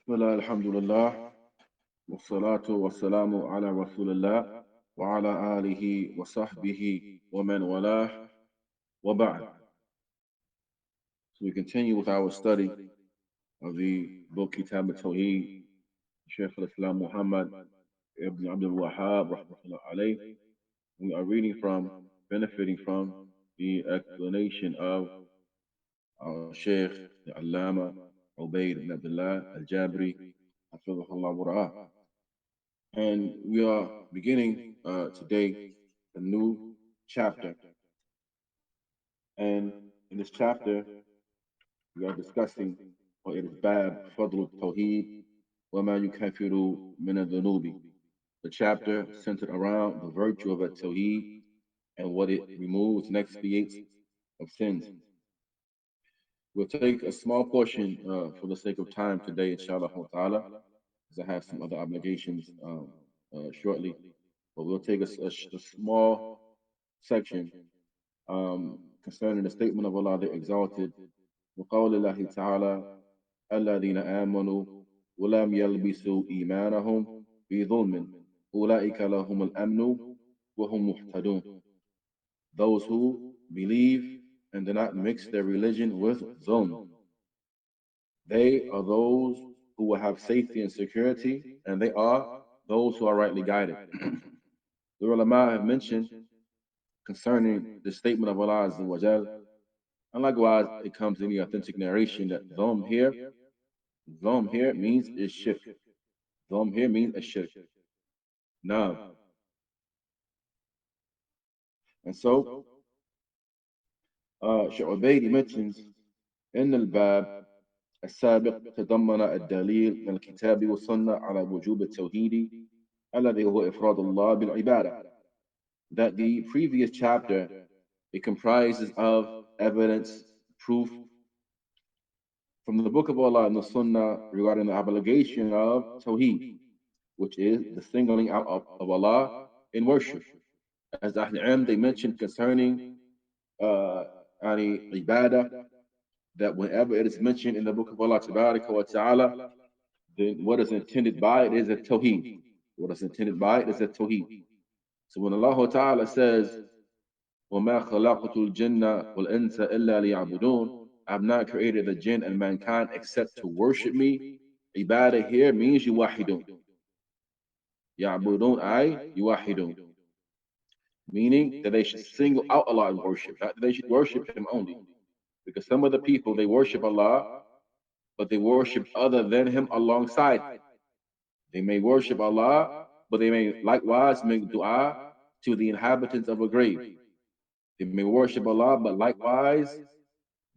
Bismillah, alhamdulillah, wassalatu wassalamu ala rasulillah, wa ala alihi wa sahbihi wa man walah, wa ba'd. So we continue with our study of the book Kitaab At-Tawheed, Shaykh al-Islam Muhammad ibn Abdul Wahaab, rahmatullahi. We are reading from, benefiting from the explanation of our Shaykh, the Allama Ubaid ibn AbdiLlah Al Jabirī, حفظه. And we are beginning today a new chapter. And in this chapter, we are discussing, or it is Bab Fadl Tawheed wa ma yukafiru min al-dhunubi. The chapter centered around the virtue of At-Tawheed and what it removes and expiates of sins. We'll take a small portion for the sake of time today, inshallah ta'ala, because I have some other obligations shortly. But we'll take a small section concerning the statement of Allah the Exalted. وقول الله تعالى الذين آمنوا ولم يلبسوا إيمانهم بظلم أولئك لهم الأمن وهم مهتدون. Those who believe and do not mix their religion with zulm, they are those who will have safety and security, and they are those who are rightly guided. The ulama have mentioned concerning the statement of Allah Azza wa Jal, and likewise it comes in the authentic narration that dhum here means is shirk. Dhum here means a shirk. Now, and so Shaykh Ubaid mentions in الباب السابق تضمن الدليل من الكتاب والسنة على وجوب التوحيد الذي هو إفراد الله بالعبادة. That the previous chapter, it comprises of evidence, proof from the book of Allah and the Sunnah regarding the obligation of Tawheed, which is the singling out of Allah in worship. As the Ahl they mentioned concerning ibadah, that whenever it is mentioned in the book of Allah Tabaraka wa Ta'ala, then what is intended by it is a Tawheed. What is intended by it is a Tawheed. So when Allah Ta'ala says, وَمَا خَلَقْتُ الْجِنَّ وَالْإِنسَ إِلَّا لِيَعْبُدُونَ, I have not created the jinn and mankind except to worship me. Ibadah here means yuwahidun. Ya'budun ay yuwahidun. Meaning that they should single out Allah in worship, not that they should worship Him only. Because some of the people, they worship Allah, but they worship other than Him alongside. They may worship Allah, but they may likewise make dua to the inhabitants of a grave. They may worship Allah, but likewise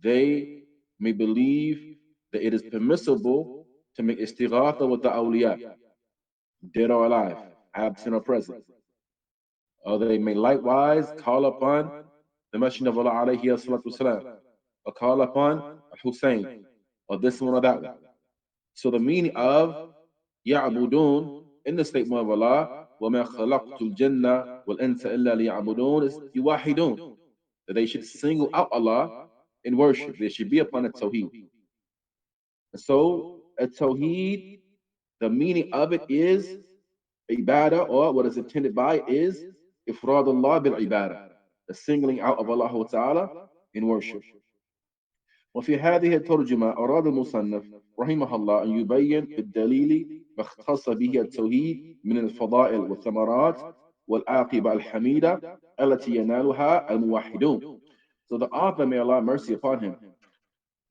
they may believe that it is permissible to make istighatha with the awliya, dead or alive, absent or present. Or they may likewise call upon the Messenger of Allah alayhi salatu wasalam, or call upon Hussein, or this one or that one. So the meaning of ya'budun in the statement of Allah, وَمَا خَلَقْتُ الْجَنَّ وَالْإِنسَ إِلَّا لِيَعْبُدُونَ, is yuwahidun, that they should single out Allah in worship. They should be upon a Tawheed. So a Tawheed, the meaning of it is ibadah, or what is intended by it is ifradullah bil ibadah, the singling out of Allah Ta'ala in worship. وفي هذه الترجمة أراد المصنف رحمه الله أن يبين بالدليل ما اختص به التوحيد من الفضائل والثمرات والعاقبة الحميدة التي ينالها الموحدون. So the author, may Allah have mercy upon him,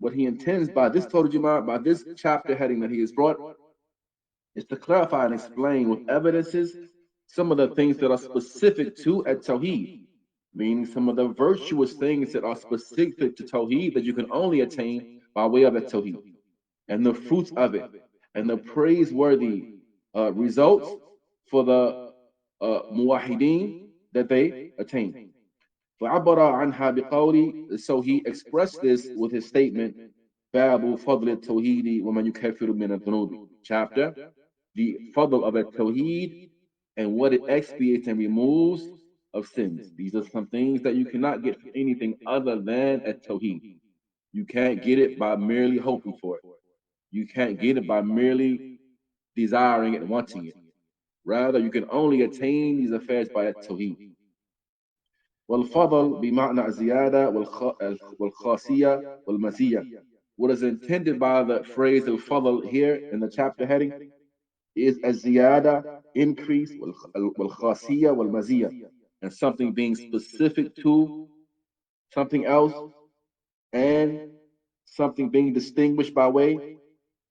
what he intends by this tarjumah, by this chapter heading that he has brought, is to clarify and explain with evidences some of the things that are specific to At-Tawheed, meaning some of the virtuous things that are specific to Tawheed that you can only attain by way of At-Tawheed, and the fruits of it, and the praiseworthy results for the muwahideen that they attain. فعبر عنها بقولي, so he expressed this with his statement, باب فضل التوحيد ومن يكفر من الذنوب, chapter, the fadl of At-Tawheed and what it expiates and removes of sins. These are some things that you cannot get from anything other than At-Tawheed. You can't get it by merely hoping for it. You can't get it by merely desiring it and wanting it. Rather, you can only attain these affairs by At-Tawhīd. والفضل بمعنى الزيادة والخاصية والمزية. What is intended by the phrase al-fadl here in the chapter heading is az-ziyada, increase, wal-khasiyya wal-maziyya, and something being specific to something else and something being distinguished by way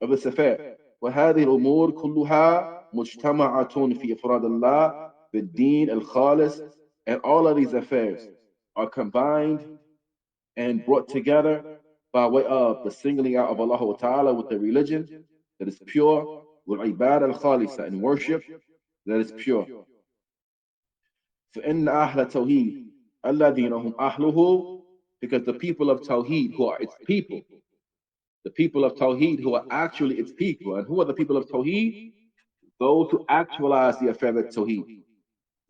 of its affair. وهذه الأمور كلها مجتمعة في إفراد الله بالدين الخالص, and all of these affairs are combined and brought together by way of the singling out of Allah Ta'ala with the religion that is pure, والعبادة الخالصة, and worship that is pure. فإن أهل التوحيد الذين هم أهله, because the people of Tawheed who are its people, the people of Tawheed who are actually its people. And who are the people of Tawheed? Those who actualize the affair of Tawheed.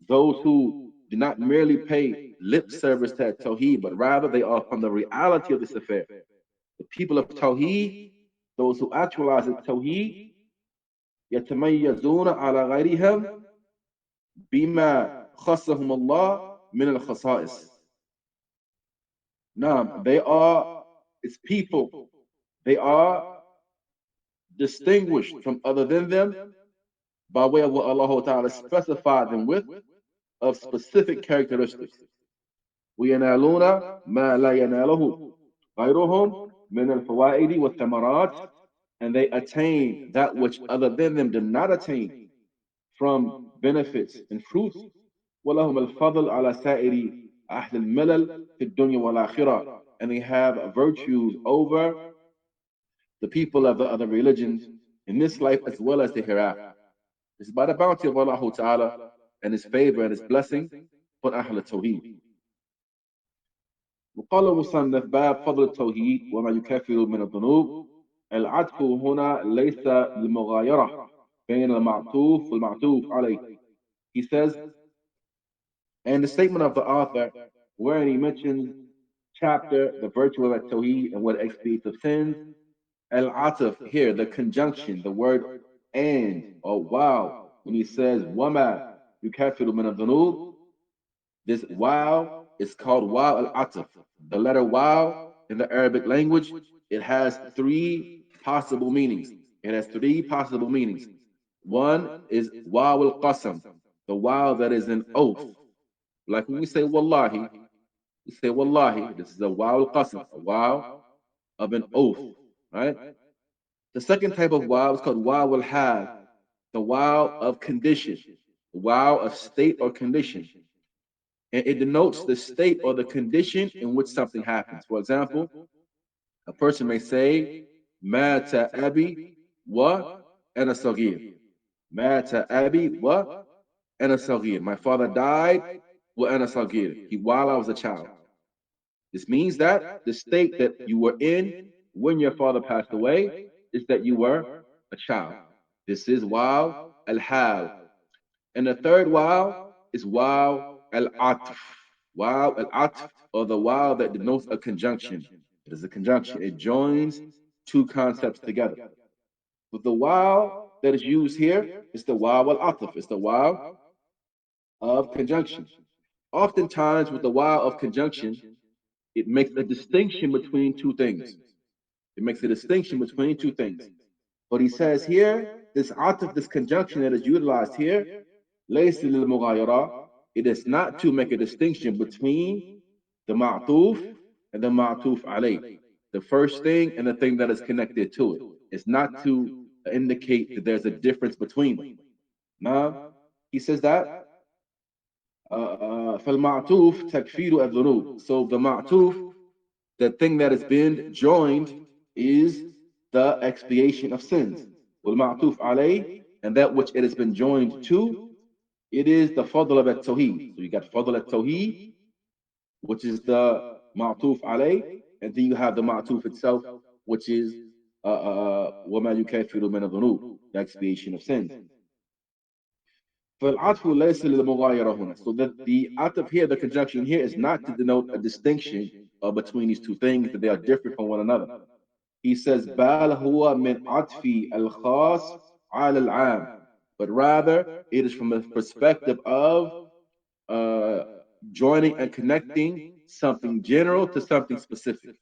Those who do not merely pay lip service to Tawheed, but rather they are from the reality of this affair. The people of Tawheed, those who actualize Tawheed, يتميزون على غيرهم بما خصهم الله من الخصائص. Now, they are its people. They are distinguished from other than them by way of what Allah Ta'ala specified them with of specific characteristics. وَيَنَالُونَ مَا لَا يَنَالُهُ غَيْرُهُمْ مِنَ الْفَوَائِدِ وَالثَّمَرَاتِ, and they attain that which other than them did not attain from benefits and fruits. وَلَهُمَ الْفَضْلُ عَلَى سَائِرِ أَهْلِ الْمِلَلِ فِي الدُّنْيَا وَالْآخِرَةِ, and they have virtues over the people of the other religions in this life as well as the hereafter. It's by the bounty of Allah Ta'ala and His favor and His blessing for Ahl al-Tawheed. وقال المصنف باب فضل التوحيد وما يكفر من الذنوب. العطف هنا ليس للمغايرة بين المعطوف والمعطوف عليه. He says, and the statement of the author wherein he mentions chapter, the virtue of At-Tawheed and what expiates of sins, al-ataf here, the conjunction, the word and or wow, when he says wama yukaffiru min adh-dhunub, this wow is called wow al-ataf. The letter wow in the Arabic language, it has three possible meanings. It has three possible meanings. One is wow al-qasam, the wow that is an oath. Like when we say wallahi, we say wallahi, this is a wow al-qasam, a wow of an oath, right? The second type of wow is called wow al-hal, the wow of condition, the wow of state or condition. And it denotes the state or the condition in which something happens. For example, a person may say, Mata abi wa ana sagir. Mata abi wa ana sagir. My father died wa ana sagir. While I was a child. This means that the state that you were in when your father passed away is that you were a child. This is wow al-hal. And the third wow is wow al-atf. Wow al-atf, or the wow that denotes a conjunction. It is a conjunction. It joins two concepts together. But the wow that is used here is the wow al-atf. It's the wow of conjunction. Oftentimes with the wow of conjunction, it makes a distinction between two things. It makes a distinction between two things. But he says here, this atf, this conjunction that is utilized here, ليس للمغايرة, it is not to make a distinction between the ma'tuf and the ma'tuf alayh, the first thing and the thing that is connected to it. It's not to indicate that there's a difference between them. Now, he says that فالمعطوف تكفير الذنوب. So the ma'tuf, the thing that has been joined, is the expiation of sins. والمعطوف عليه, and that which it has been joined to, it is the fadl of At-Tawheed. So you got fadl At-Tawheed, which is the ma'tuf alayh, and then you have the ma'tuf itself, which is وَمَا يُكَفِّرُ مِنَ الذُّنُوبِ, the expiation of sins. فالعطف ليس للمغايرة هنا. So that the atf here, the conjunction here, is not to denote a distinction between these two things, that they are different from one another. He says, بَالْ هُوَ مِنْ عَطْفِ الْخَاصِ عَلَى الْعَامِ. But rather, it is from the perspective of uh, joining and connecting something general to something specific.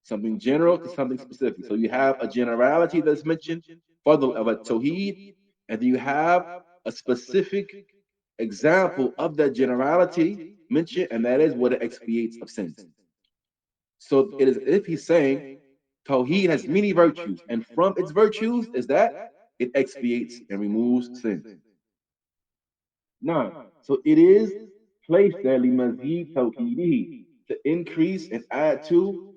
Something general to something specific. So you have a generality that's mentioned, fadl of At-Tawhīd, and then you have a specific example of that generality mentioned, and that is what it expiates of sins. So it is if he's saying Tawheed has many virtues, and from its virtues is that it expiates and removes sins. Now, so it is placed there لمزيد توكيده, to increase and add to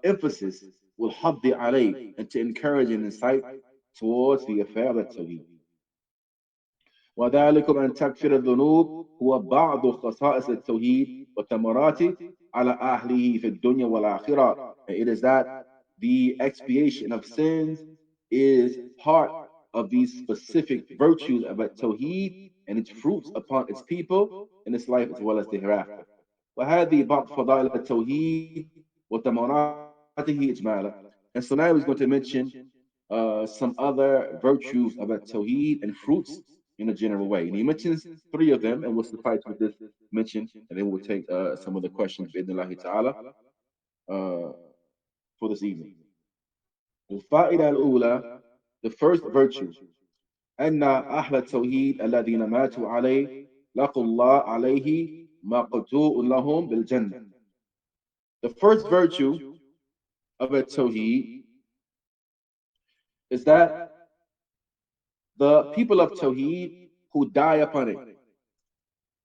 emphasis والحض عليه, and to encourage and incite towards the affair of Tawheed. وذلكم أن تكفر الذنوب هو بعض خصائص التوحيد وثمراته على أهله في الدنيا والآخرة. And it is that the expiation of sins is part of these specific virtues of Tawheed and its fruits upon its people in this life as well as the hereafter. وهذه بعض فضائل التوحيد وثمراته إجمالا. And so now he's going to mention some other virtues of Tawheed and fruits in a general way. And he mentions three of them, and we'll suffice with this mention, and then we'll take some of the questions, بإذن ta'ala, for this evening. الفائدة الأولى, the first virtue, أن أهل التوحيد الذين ماتوا عليه لقوا الله عليه مقتوء لهم بالجنة. The first virtue of Tawheed is that the people of Tawheed who die upon it,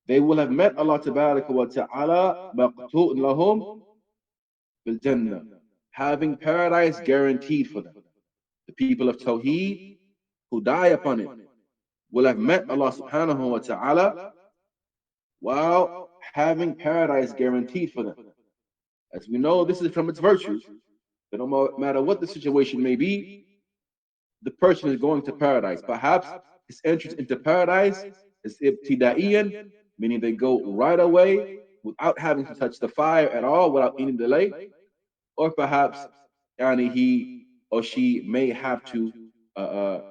they will have met Allah Tabaraka wa Ta'ala maqtu'un lahum bil Jannah, having paradise guaranteed for them. The people of Tawheed who die upon it will have met Allah Subhanahu wa Ta'ala while having paradise guaranteed for them. As we know, this is from its virtues. That no matter what the situation may be, the person is going to paradise. Perhaps his entrance into paradise is ibtida'iyan, meaning they go right away without having to touch the fire at all, without any delay. Or perhaps he or she may have to uh, uh,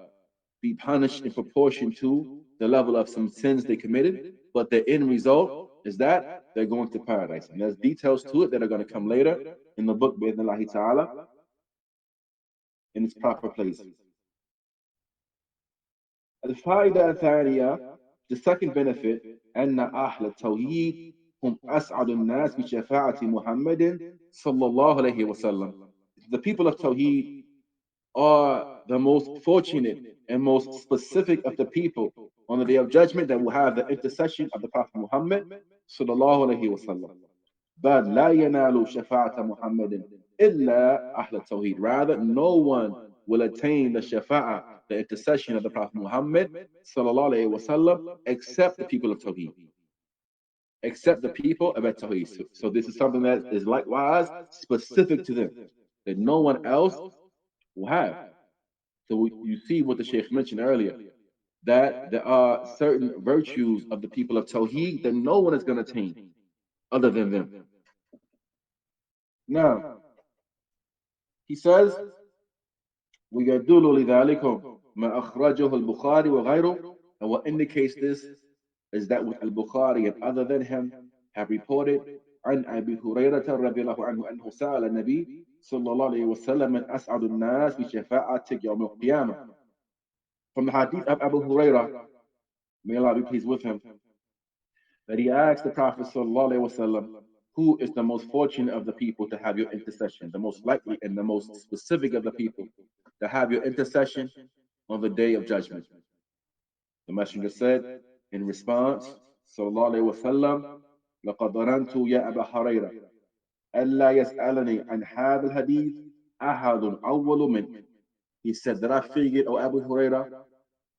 be punished in proportion to the level of some sins they committed. But the end result is that they're going to paradise. And there's details to it that are going to come later in the book, bi'idhnillahi ta'ala, in its proper place. الفائدة الثانية, the second benefit, أن أهل التوحيد هم أسعد الناس بشفاعة محمد صلى الله عليه وسلم. The people of Tawheed are the most fortunate and most specific of the people on the day of judgment that will have the intercession of the Prophet Muhammad صلى الله عليه وسلم. بل لا ينال شفاعة محمد إلا أهل التوحيد. Rather, no one will attain the shafa'ah, the intercession of the Prophet Muhammad sallallahu alaihi wasallam, except the people of Tawheed, except the people of Tawheed. So this is something that is likewise specific to them, that no one else will have. So you see what the Shaykh mentioned earlier, that there are certain virtues of the people of Tawheed that no one is going to attain other than them. Now, he says, ويدل لذلك ما أخرجه البخاري وغيره. And what indicates this is that what al-Bukhari and other than him have reported عن أبي هريرة رضي الله عنه أنه سأل النبي صلى الله عليه وسلم من أسعد الناس بشفاعتك يوم القيامة. From the hadith of Abu Hurairah, may Allah be pleased with him, that he asked the Prophet صلى الله عليه وسلم, who is the most fortunate of the people to have your intercession, the most likely and the most specific of the people to have your intercession on the day of judgment. The Messenger said in response, sallallahu alayhi wasallam, لقد ظننت يا أبا هريرة ألا يسألني عن هذا الحديث أحد أول منك. He said that I figured, O Abu Hurairah,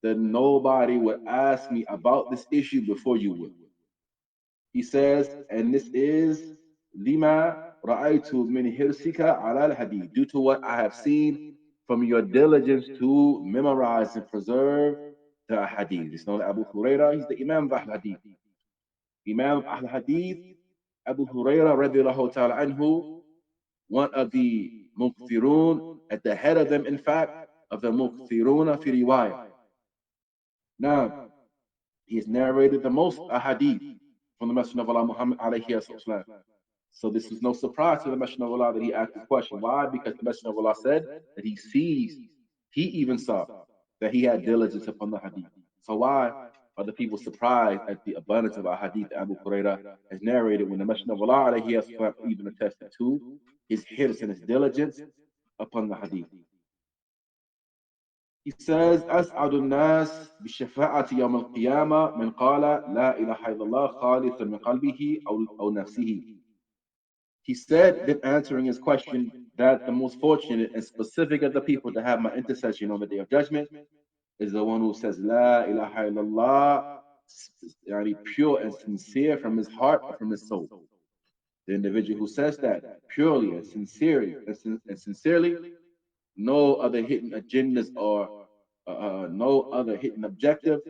that nobody would ask me about this issue before you would. He says, and this is لما رأيت من حرصك على الحديث, due to what I have seen from your diligence to memorize and preserve the hadith. It's known as Abu Hurairah. He's the Imam of Ahl Hadith. Imam of Ahl Hadith, Abu Hurairah radiallahu ta'ala anhu, one of the mukthirun, at the head of them, in fact, of the mukthiruna fi riwayah. Now, he has narrated the most ahadith from the Messenger of Allah Muhammad alayhi wasallam. So this is no surprise to the Messenger of Allah that he asked this question. Why? Because the Messenger of Allah said that he sees, he even saw that he had diligence upon the hadith. So why are the people surprised at the abundance of hadith that Abu Hurairah has narrated when the Messenger of Allah alayhi wasallam even attested to his hirs and his diligence upon the hadith? He says, أسعد الناس بالشفاعة يوم القيامة من قال لا إله إلا الله خالصا من قلبه أو نفسه. He said, then answering his question, that the most fortunate and specific of the people to have my intercession on the day of judgment is the one who says La ilaha illallah, pure and sincere from his heart or from his soul. The individual who says that purely and sincerely, no other hidden agendas or no other hidden objective,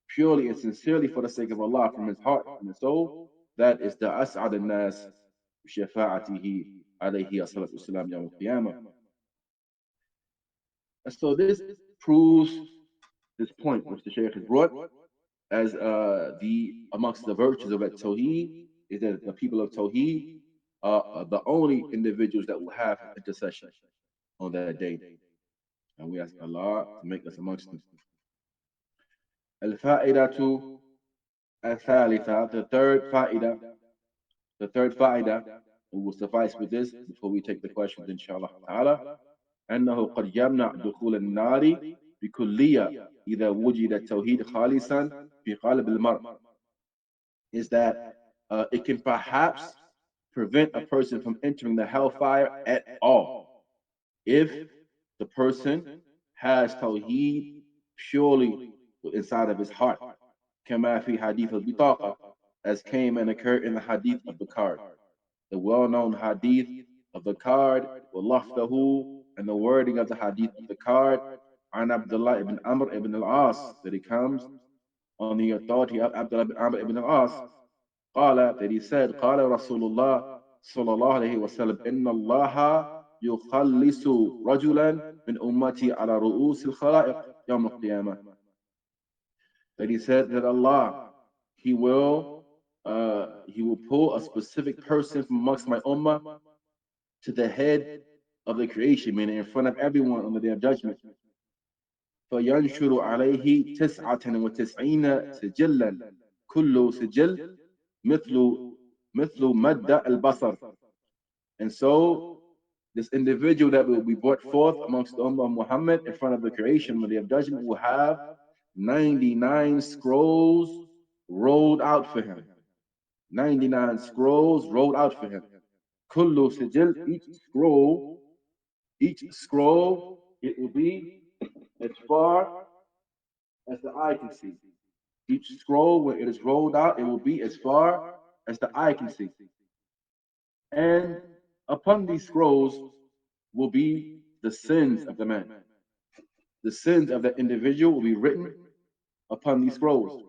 purely and sincerely for the sake of Allah from his heart and his soul, that is the as'ad al-nas bishafa'atihi alayhi salatu wasalam yawm al-qiyamah. So this proves this point which the Shaykh has brought as the amongst the virtues of At-Tawhīd is that the people of Tawheed are the only individuals that will have intercession on that day. And we ask Allah to make us amongst them. Al-Fa'idatu al-Thalitha, the third fa'ida, we will suffice with this before we take the questions, inshallah ta'ala. أنه قد يمنع دخول النار بكلية إذا وجد التوحيد خالصا في قلب المرء. Is that it can perhaps prevent a person from entering the hellfire at all if the person has tawheed purely inside of his heart. كما في حديث البطاقة, as came and occurred in the hadith of the card, the well-known hadith of the card, وَلَفْظَهُ, and the wording of the hadith of the card, عن Abdullah ibn Amr ibn al-As, that it comes on the authority of Abdullah ibn Amr ibn al-As, قال, that he said, قال رسول الله صلى الله عليه وسلم إن الله يخلص رجلا من أمتي على رؤوس الخلائق يوم القيامة. That he said that Allah, he will pull a specific person from amongst my ummah to the head of the creation, meaning in front of everyone on the day of judgment. فينشر عليه 99 سجلا كل سجل مثل مد البصر. And so this individual that will be brought forth amongst the ummah of Muhammad in front of the creation on the day of judgment will have 99 scrolls rolled out for him. 99 scrolls rolled out for him. Kullu sijil, each scroll, it will be as far as the eye can see. Each scroll, when it is rolled out, it will be as far as the eye can see. And upon these scrolls will be the sins of the man. The sins of the individual will be written upon these scrolls.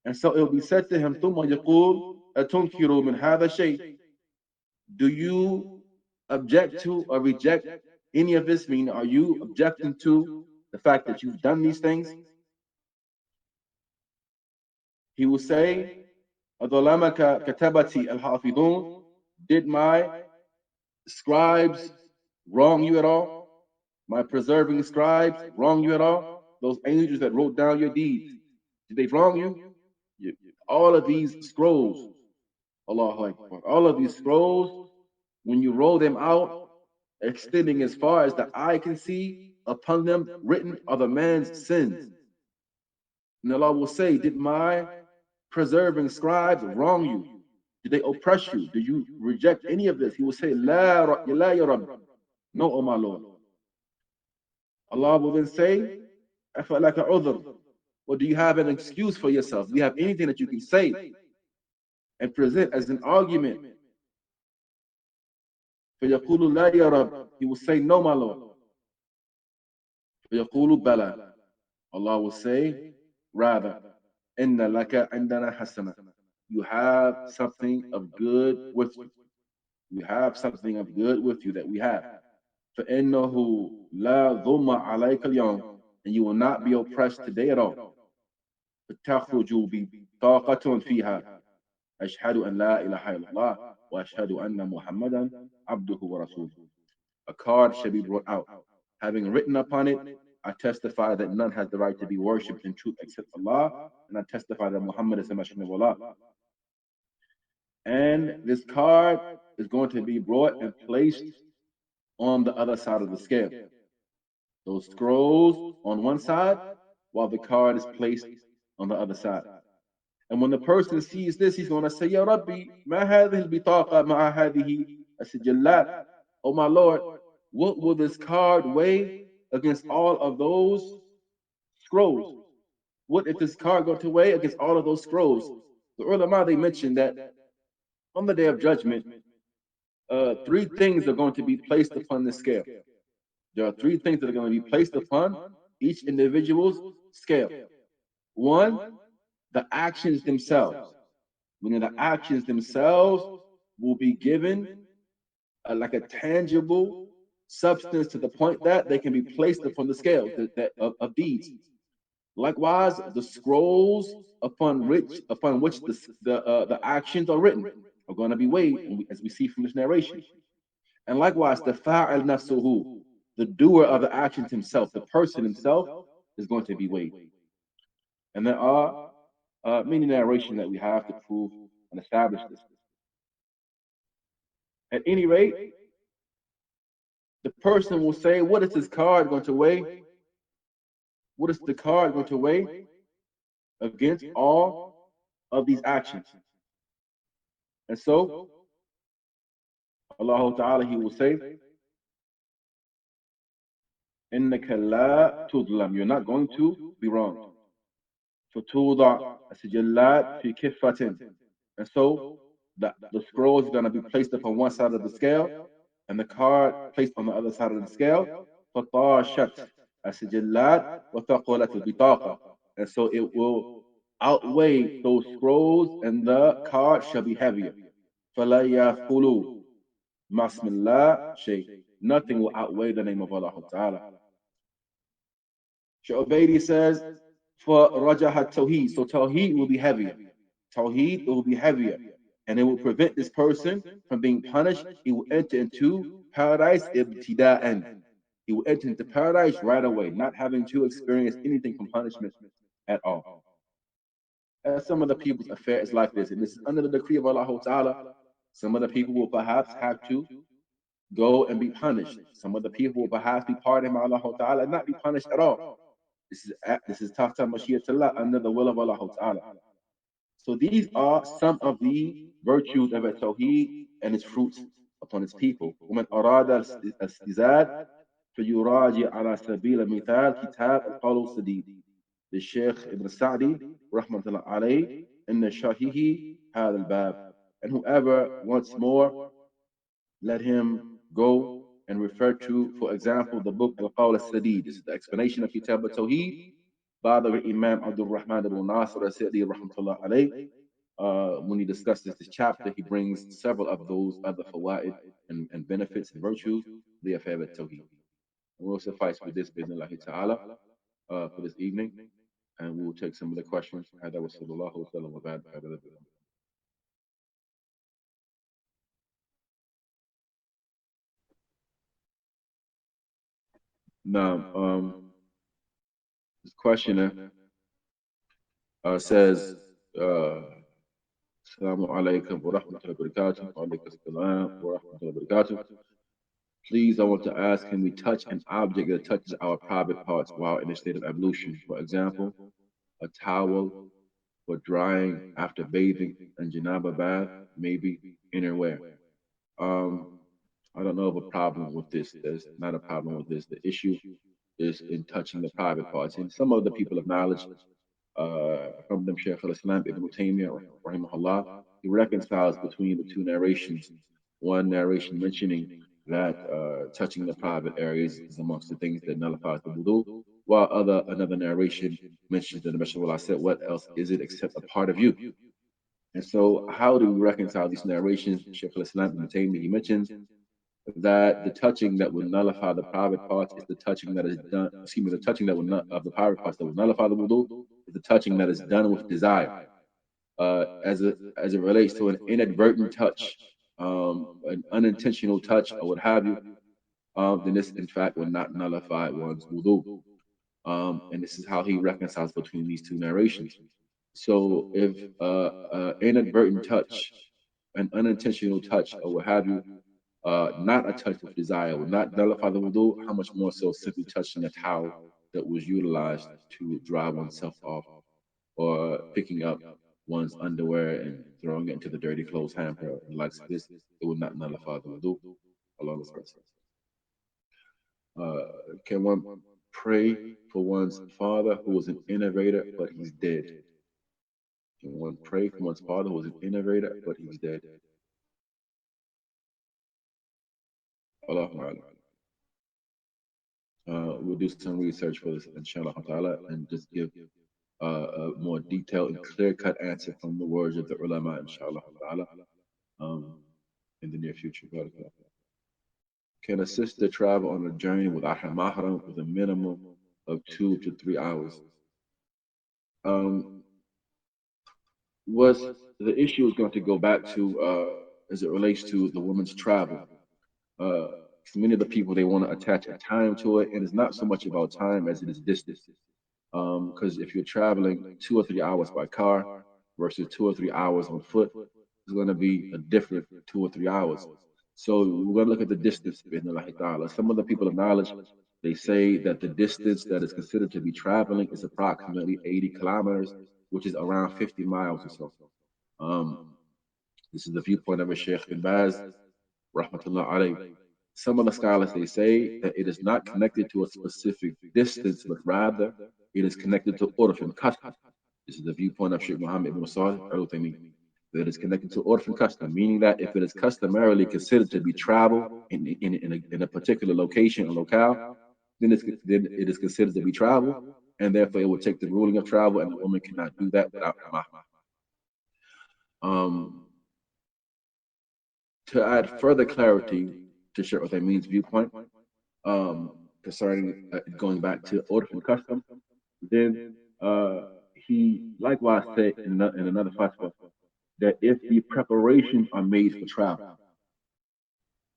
And so it will be said to him, ثُمَّ يَقُولُ أَتُنْكِرُ مِنْ هَذَا الشَّيْء. Do you object to or reject any of this? Meaning, are you objecting to the fact that you've done these things? He will say, أَظَلَمَكَ كَتَبَتِي الْحَافِظُونَ. Did my scribes wrong you at all? My preserving scribes wrong you at all? Those angels that wrote down your deeds, did they wrong you? All of these scrolls, Allahu Akbar, all of these scrolls, when you roll them out, extending as far as the eye can see, upon them written are the man's sins. And Allah will say, did my preserving scribes wrong you? Did they oppress you? Did you reject any of this? He will say, La ya Rabb. No, O my Lord. Allah will then say, أَفَلَكَ عُذْرٌ. Or do you have an excuse for yourself? Do you have anything that you can say and present as an argument? فَيَقُولُ لَا يَا رَبِّ. He will say, no, my Lord. فَيَقُولُ بَلَى. Allah will say, rather, إِنَّ لَكَ عِنْدَنَا حَسَنَةً. You have something of good with you. You have something of good with you that we have. فَإِنَّهُ لَا ظُمَّ عَلَيْكَ الْيَوْمِ, and you will not be oppressed today at all. فَتَخْرُجُ بِطَاقَةٌ فِيهَا أشهد أن لا إله إلا الله وأشهد أن محمدا عبده ورسوله. A card shall be brought out, having written upon it, I testify that none has the right to be worshipped in truth except Allah, and I testify that Muhammad is the messenger of Allah. And this card is going to be brought and placed on the other side of the scale. Those scrolls on one side, while the card is placed on the other side. And when the person sees this, he's going to say, Ya Rabbi, ma hadhihi al-bitaqa ma'a hadhihi as-sijillat. Oh my Lord, what will this card weigh against all of those scrolls? What if this card go to weigh against all of those scrolls? The ulama, they mentioned that on the day of judgment, three things are going to be placed upon the scale. There are three things that are going to be placed upon each individual's scale. One, the actions themselves. Meaning the actions themselves will be given like a tangible substance to the point that they can be placed upon the scale of deeds. Likewise, the scrolls upon which the actions are written are going to be weighed, as we see from this narration. And likewise, the fa'al nafsuhu, the doer of the actions himself, the person himself, is going to be weighed. And there are many narrations that we have to prove and establish this. At any rate, the person will say, what is this card going to weigh? What is the card going to weigh against all of these actions? And so, Allah Ta'ala, He will say, إِنَّكَ لَا تُظْلَمْ, you're not going to be wronged. فَتُوضَعْ السِّجِلَّاتِ فِي كِفَّةٍ, and so the scroll is going to be placed upon one side of the scale and the card placed on the other side of the scale. فَطَاشَتْ السِّجِلَّاتِ وَثَقُلَتِ الْبِطَاقَةِ, and so it will outweigh those scrolls and the card shall be heavier. فَلَا يَثُلُوا مَا اسْمِ اللَّهِ شَيْءٍ, nothing will outweigh the name of Allah Ta'ala. Shaykh Ubaid says, for Rajah At-Tawhīd, so Tawheed will be heavier. Tawheed will be heavier, and it will prevent this person from being punished. He will enter into paradise ibtida'an. He will enter into paradise right away, not having to experience anything from punishment at all. As some of the people's affair is like this, and this is under the decree of Allah Ta'ala. Some of the people will perhaps have to go and be punished. Some of the people will perhaps be pardoned by Allah Ta'ala and not be punished at all. This is tahta mashiyatillah, under the will of Allah Ta'ala. So these are some of the virtues of At-Tawheed and its fruits upon its people. ومن أراد الاستزاد فيراجع على سبيل المثال كتاب القول السديد للشيخ ابن السعدي رحمه الله عليه إن شرحه هذا الباب. And whoever wants more, let him go and refer to, for example, the book Al-Qawl Al-Sadid. This is the explanation of Kitaab At-Tawheed by the Imam Abdul Rahman ibn Nasir al-Sa'di rahmatullah alayh. When he discusses this chapter, he brings several of those other fawaid and benefits and virtues of the affair of Tawheed. We'll suffice with this, bismillah ta'ala, for this evening, and we'll take some of the questions. هذا وصلى الله وسلم وبارك على نبينا. Now, this questioner says, Assalamu alaikum wa rahmatullahi wa barakatuh. Wa alaikum assalam wa rahmatullahi wa barakatuh. Please, I want to ask, can we touch an object that touches our private parts while in a state of ablution? For example, a towel for drying after bathing and janaba bath, maybe inner wear. I don't know of a problem with this. There's not a problem with this. The issue is in touching the private parts. And some of the people of knowledge, from them Shaykh al-Islam Ibn Taymiyyah, rahimahullah, he reconciles between the two narrations. One narration mentioning that touching the private areas is amongst the things that nullifies the wudu, while another narration mentions that the Messenger of Allah said, what else is it except a part of you? And so, how do we reconcile these narrations? Shaykh al-Islam Ibn Taymiyyah, he mentions that the touching that will nullify the private parts is the touching that is done. Excuse me, the touching that will not of the private parts that will nullify the wudu is the touching that is done with desire, as it relates to an inadvertent touch, an unintentional touch, or what have you. Then this, in fact, will not nullify one's wudu. And this is how he reconciles between these two narrations. So, if inadvertent touch, an unintentional touch, or what have you, not a touch of desire would not nullify the wudu, how much more so simply touching a towel that was utilized to dry oneself off, or picking up one's underwear and throwing it into the dirty clothes hamper and the likes of this, it would not nullify the wudu. Allah is merciful. Can one pray for one's father who was an innovator but he's dead? Can one pray for one's father who was an innovator but he's dead? Allahu we'll do some research for this, inshallah ta'ala, and just give a more detailed and clear-cut answer from the words of the ulama, inshallah ta'ala, in the near future. Can a sister travel on a journey without her mahram with a minimum of 2 to 3 hours? Was the issue is going to go back to as it relates to the woman's travel. Many of the people, they want to attach a time to it, and it's not so much about time as it is distance. Because if you're traveling 2 or 3 hours by car versus 2 or 3 hours on foot, it's going to be a different 2 or 3 hours. So we're going to look at the distance. Some of the people of knowledge, they say that the distance that is considered to be traveling is approximately 80 kilometers, which is around 50 miles or so. This is the viewpoint of a Shaykh bin Baz, rahmatullah alayhi. Some of the scholars, they say that it is not connected to a specific distance, but rather it is connected to urf and custom. This is the viewpoint of Shaykh Muhammad ibn Salih al-Tamimi. That is connected to urf and custom, meaning that if it is customarily considered to be travel in a particular location or locale, then it is considered to be travel, and therefore it will take the ruling of travel, and the woman cannot do that without her mahram. To add further clarity to Shaykh Uthaymeen's viewpoint concerning going back to urf and custom, then he likewise said in another fatwa that if the preparations are made for travel,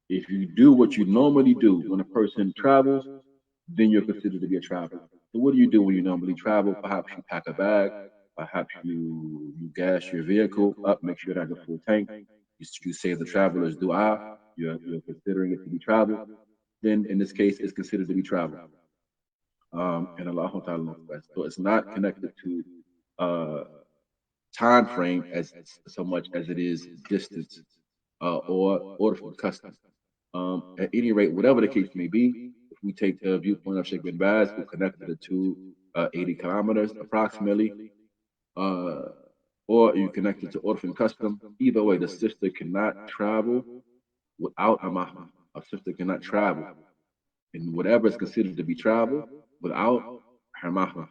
if you do what you normally do when a person travels, then you're considered to be a traveler. So what do you do when you normally travel? Perhaps you pack a bag, perhaps you gas your vehicle up, make sure it has a full tank. You say the traveler's dua, you're considering it to be travel. Then in this case, it's considered to be travel. And Allah Ta'ala knows best. So it's not connected to time frame as so much as it is distance or order from custom. At any rate, whatever the case may be, if we take the viewpoint of Sheikh bin Baz, who connected it to 80 kilometers approximately, or you connect it to orphan custom, either way, the sister cannot travel without a mahram. A sister cannot travel in whatever is considered to be travel without her mahram.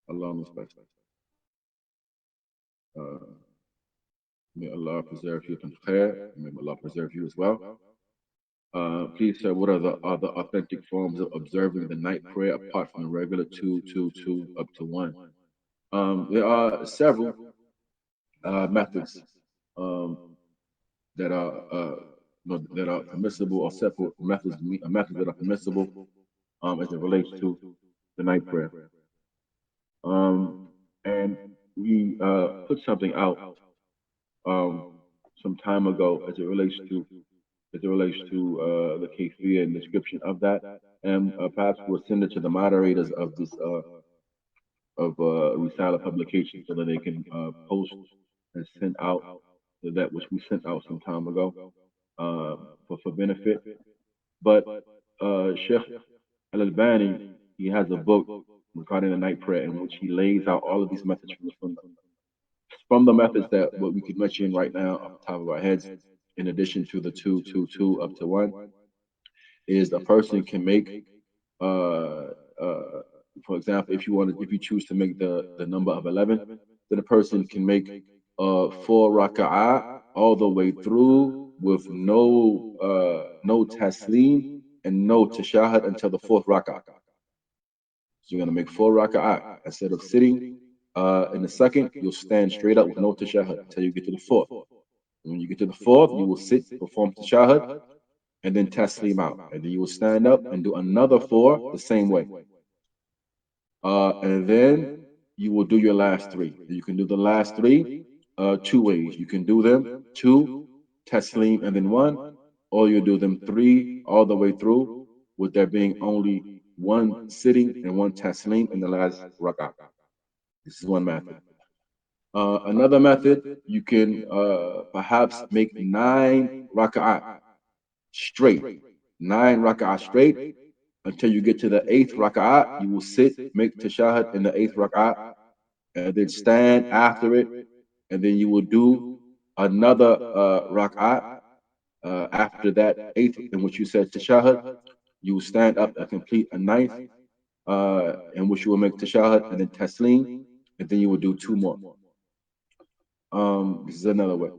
Allah knows best. May Allah preserve you from khair. May Allah preserve you as well. Please, sir, what are the other authentic forms of observing the night prayer apart from the regular 2, 2, 2 up to 1? There are several methods that are permissible, or separate methods that are permissible as it relates to the night prayer. And we put something out some time ago as it relates to the kayfiyya and description of that, and perhaps we'll send it to the moderators of this Risaalah publication so that they can post and send out that which we sent out some time ago for benefit. But Shaykh Al-Albani, he has a book regarding the night prayer in which he lays out all of these methods from the methods that what we could mention right now off the top of our heads, in addition to the 2, 2, 2 up to 1, is a person can make for example, if you choose to make the number of 11, then a person can make 4 raka'ah all the way through with no taslim and no tashahud until the 4th raka'ah. So you're gonna make 4 raka'ah instead of sitting in the second. You'll stand straight up with no tashahud until you get to the 4th. And when you get to the 4th, you will sit, perform tashahud, and then taslim out, and then you will stand up and do another 4 the same way. And then you will do your last 3. You can do the last 3 2 ways. You can do them 2 taslim and then 1, or you do them 3 all the way through, with there being only 1 sitting and 1 taslim in the last rak'ah. This is one method. Another method, you can perhaps make 9 rak'ah straight, 9 rak'ah straight, until you get to the 8th rak'ah. You will sit, make tashahud in the 8th rak'ah, and then stand after it, and then you will do another rak'ah after that 8th in which you said tashahud. You will stand up and complete a 9th in which you will make tashahud and then taslim, and then you will do 2 more. This is another way.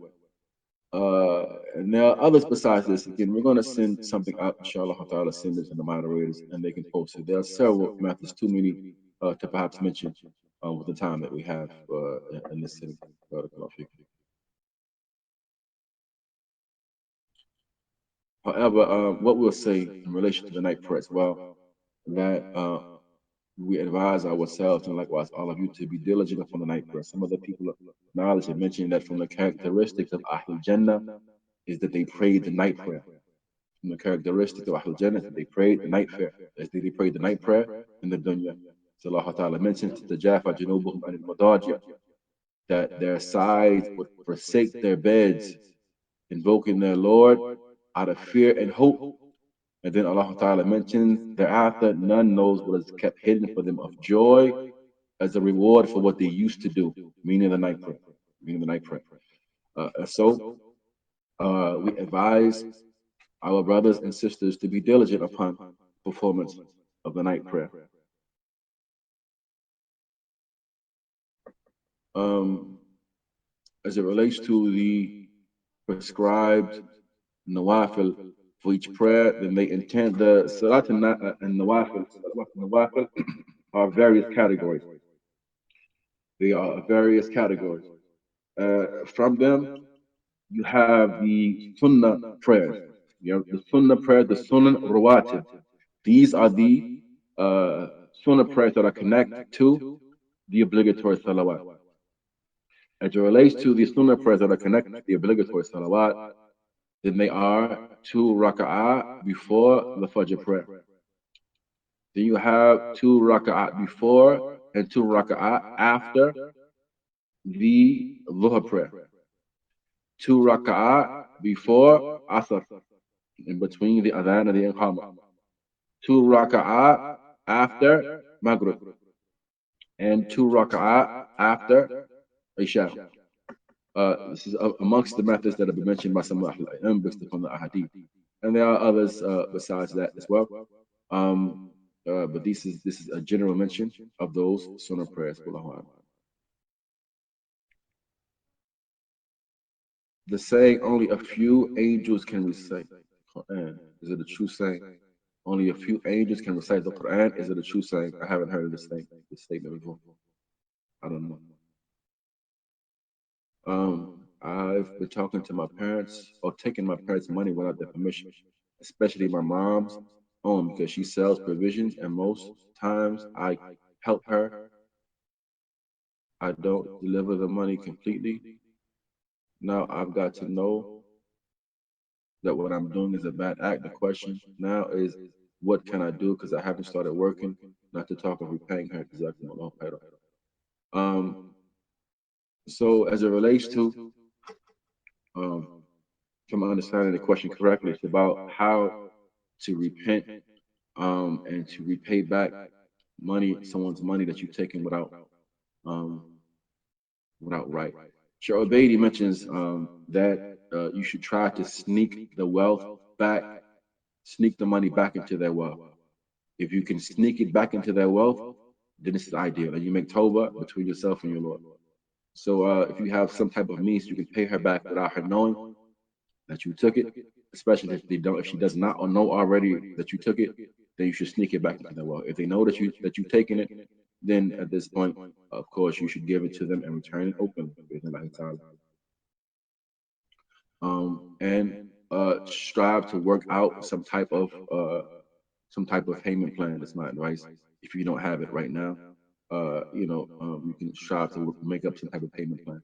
And there are others besides this. Again, we're going to send something out, inshallah ta'ala, send it to the moderators, and they can post it. There are several methods, too many to perhaps mention with the time that we have in this sitting. However, what we'll say in relation to the night prayer as well, that we advise ourselves and likewise all of you to be diligent upon the night prayer. Some of the people of knowledge have mentioned that from the characteristics of Ahlul Jannah is that they prayed the night prayer. From the characteristics of Ahlul Jannah, that they prayed the night prayer, as they prayed the night prayer in the dunya. So Allah Ta'ala mentions the Jaffa Junubuhum and al-Madajia, that their sides would forsake their beds, invoking their Lord out of fear and hope. And then Allah Ta'ala mentions thereafter, none knows what is kept hidden for them of joy as a reward for what they used to do, meaning the night prayer. Meaning the night prayer. So we advise our brothers and sisters to be diligent upon performance of the night prayer. As it relates to the prescribed nawafil for each prayer, then they intend the salat and nawafil are various categories. They are various categories. From them, you have the sunnah prayers. You have the sunnah prayer, the sunnah rawatib. These are the sunnah prayers that are connected to the obligatory salawat. As it relates to the sunnah prayers that are connected to the obligatory salawat, then they are 2 raka'ah before the Fajr prayer. Then you have 2 raka'ah before and 2 raka'ah after the Dhuhr prayer. 2 raka'ah before Asr, in between the Adhan and the Iqamah. 2 raka'ah after Maghrib. And 2 raka'ah after Isha. This is amongst the methods that have been mentioned by some of the based upon the ahadith. And there are others besides that as well. But this is a general mention of those sunnah prayers. The saying, only a few angels can recite the Quran. Is it a true saying? Only a few angels can recite the Quran. Is it a true saying? I haven't heard of this statement before. I don't know. I've been talking to my parents or taking my parents' money without their permission, especially my mom's own, because she sells provisions, and most times I help her. I don't deliver the money completely. Now I've got to know that what I'm doing is a bad act. The question now is, what can I do? Because I haven't started working, not to talk of repaying her. So as it relates to, from understanding the question correctly, it's about how to repent and to repay back someone's money that you've taken without right. Shaykh Ubaid mentions that you should try to sneak the wealth back, sneak the money back into their wealth. If you can sneak it back into their wealth, then this is ideal. And you make tawbah between yourself and your Lord. So if you have some type of means, you can pay her back without her knowing that you took it. Especially if she does not know already that you took it, then you should sneak it back into the wealth. If they know that you've taken it, then at this point, of course, you should give it to them and return it openly. And strive to work out some type of payment plan. That's my advice. If you don't have it right now, you can strive to make up some type of payment plan.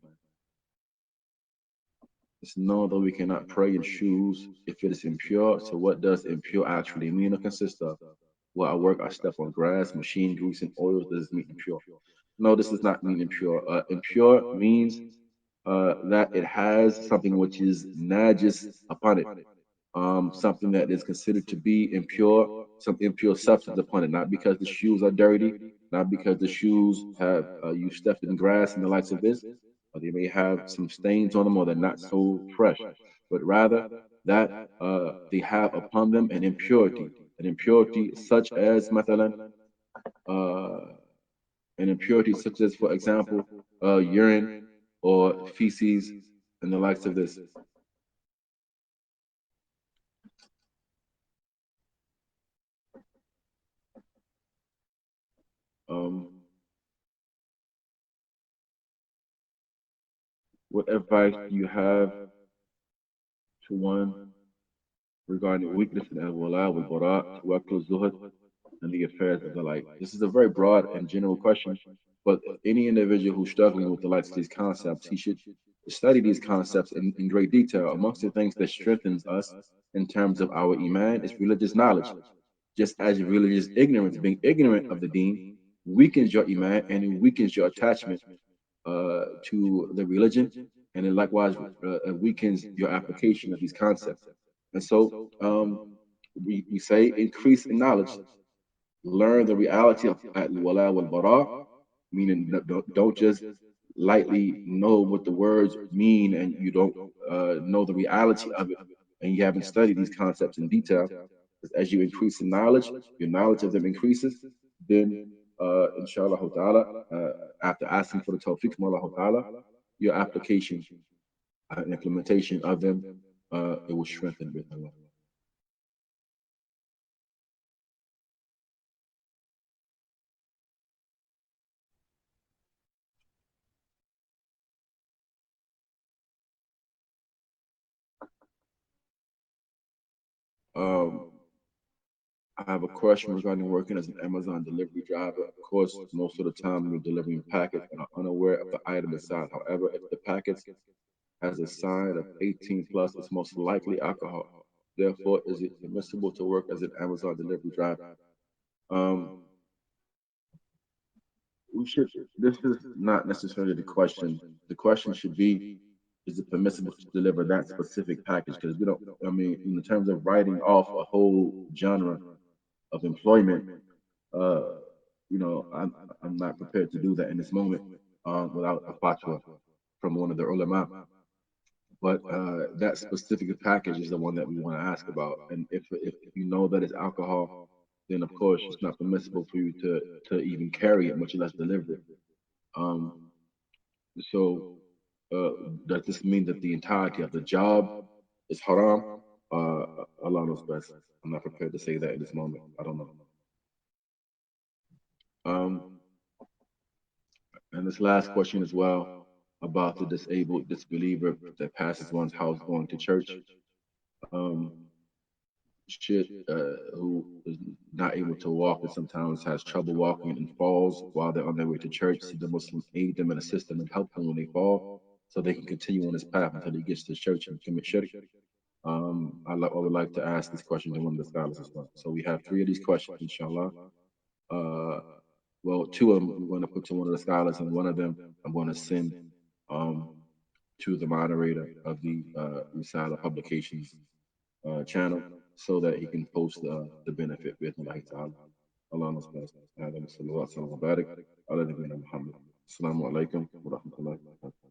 It's known that we cannot pray in shoes if it is impure. So what does impure actually mean or consist of? Well, I work, I step on grass, machine grease, and oils. Does this mean impure? No, this does not mean impure. Impure means that it has something which is najis upon it, something that is considered to be impure, some impure substance upon it, not because the shoes are dirty, not because the shoes have you stepped in grass and the likes of this, or they may have some stains on them or they're not so fresh, but rather that they have upon them an impurity such as mathalan, uh, an impurity such as, for example, urine or feces and the likes of this. Um, what advice do you have to one regarding weakness in al-wala wal-bara, tawakkul, zuhud, and the affairs of the light? This is a very broad and general question, but any individual who's struggling with the likes of these concepts, he should study these concepts in great detail. Amongst the things that strengthens us in terms of our iman is religious knowledge. Just as religious ignorance, being ignorant of the deen, weakens your iman and it weakens your attachment to the religion, and it likewise weakens your application of these concepts. And so we say increase in knowledge, learn the reality of al-wala wal-bara, meaning don't just lightly know what the words mean and you don't know the reality of it and you haven't studied these concepts in detail. Because as you increase in knowledge, your knowledge of them increases, then inshallah ta'ala, after asking for the tawfiq from Allah ta'ala, your application and implementation of them, it will strengthen with Allah. Um, I have a question regarding working as an Amazon delivery driver. Of course, most of the time you're delivering packets and are unaware of the item inside. However, if the package has a sign of 18 plus, it's most likely alcohol. Therefore, is it permissible to work as an Amazon delivery driver? Um, we should. This is not necessarily the question. The question should be: is it permissible to deliver that specific package? Because we don't. I mean, in terms of writing off a whole genre of employment, uh, I'm not prepared to do that in this moment without a fatwa from one of the ulama. But that specific package is the one that we want to ask about. And if you know that it's alcohol, then of course it's not permissible for you to even carry it, much less deliver it. Um, so does this mean that the entirety of the job is haram? Allah knows best. I'm not prepared to say that in this moment. I don't know. Um, and this last question as well about the disabled disbeliever that passes one's house going to church. Um, should who is not able to walk and sometimes has trouble walking and falls while they're on their way to church, see the Muslim aid them and assist them and help them when they fall so they can continue on this path until he gets to church and commit shirk. I would like to ask this question to one of the scholars as well. So we have three of these questions, inshallah. Uh, well, two of them I'm going to put to one of the scholars, and one of them I'm going to send um, to the moderator of the Risala Publications channel so that he can post the benefit with Allah Ta'ala. Allah knows best. Adam sallallahu alaihi wa sallam wa barik ala nabiyyina Muhammad. Assalamu alaikum wa rahmatullahi wa barakatuh.